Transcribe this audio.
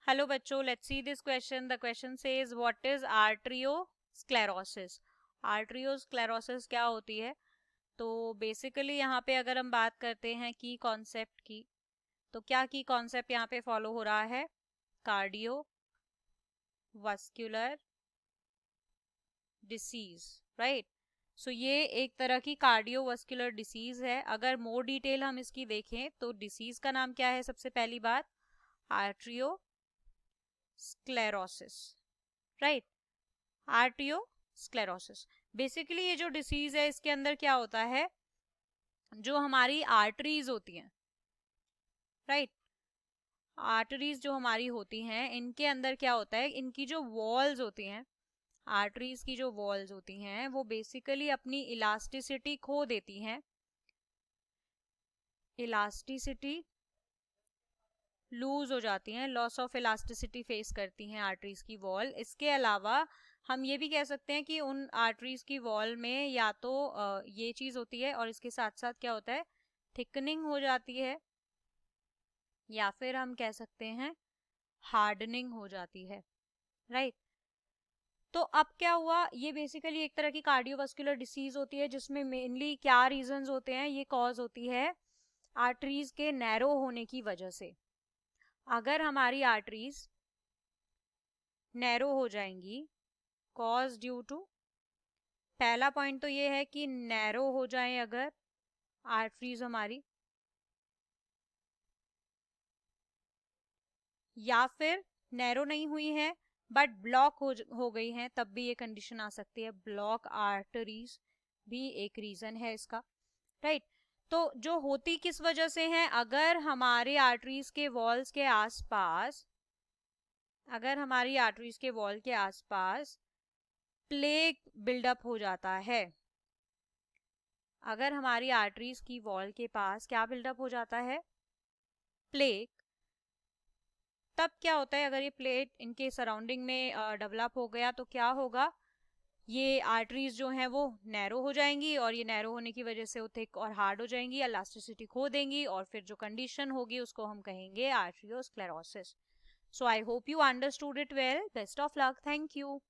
Hello बच्चों, let's see this question. The question says what is arteriosclerosis. Arteriosclerosis क्या होती है? तो बेसिकली यहाँ पे अगर हम बात करते हैं की कॉन्सेप्ट की, तो क्या की कॉन्सेप्ट यहाँ पे फॉलो हो रहा है? Cardio vascular disease, right. So ये एक तरह की कार्डियोवस्कुलर डिसीज है. अगर मोर डिटेल हम इसकी देखें तो डिसीज का नाम क्या है? सबसे पहली बात, आर्ट्रियो स्क्लेरोसिस, राइट. आर्ट्रियोस्क्लेरोसिस. बेसिकली ये जो डिसीज है इसके अंदर क्या होता है, जो हमारी आर्टरीज होती हैं, राइट, आर्टरीज जो हमारी होती हैं इनके अंदर क्या होता है, इनकी जो वॉल्स होती हैं, आर्टरीज की जो वॉल्स होती हैं वो बेसिकली अपनी इलास्टिसिटी खो देती हैं. इलास्टिसिटी लूज हो जाती हैं, लॉस ऑफ इलास्टिसिटी फेस करती हैं आर्टरीज की वॉल. इसके अलावा हम ये भी कह सकते हैं कि उन आर्टरीज की वॉल में या तो ये चीज होती है और इसके साथ साथ क्या होता है, थिकनिंग हो जाती है, या फिर हम कह सकते हैं हार्डनिंग हो जाती है, राइट. तो अब क्या हुआ, ये बेसिकली एक तरह की कार्डियोवास्कुलर डिसीज होती है जिसमें मेनली क्या रीजंस होते हैं, ये कॉज होती है आर्टरीज के नैरो होने की वजह से. अगर हमारी आर्टरीज नैरो हो जाएंगी, कॉज ड्यू टू, पहला पॉइंट तो ये है कि नैरो हो जाए अगर आर्टरीज हमारी, या फिर नैरो नहीं हुई है बट ब्लॉक हो गई है, तब भी ये कंडीशन आ सकती है. ब्लॉक आर्टरीज भी एक रीजन है इसका, राइट. तो जो होती किस वजह से है, अगर हमारे आर्टरीज के वॉल्स के आसपास, अगर हमारी आर्टरीज के वॉल के आसपास प्लेक बिल्डअप हो जाता है, अगर हमारी आर्टरीज की वॉल के पास क्या बिल्डअप हो जाता है, प्लेक, तब क्या होता है, अगर ये प्लेट इनके सराउंडिंग में डेवलप हो गया तो क्या होगा, ये आर्टरीज जो हैं वो नैरो हो जाएंगी और ये नैरो होने की वजह से वो थिक और हार्ड हो जाएंगी, इलास्टिसिटी खो देंगी और फिर जो कंडीशन होगी उसको हम कहेंगे arteriosclerosis. So I hope you understood it well. Best of luck. Thank you.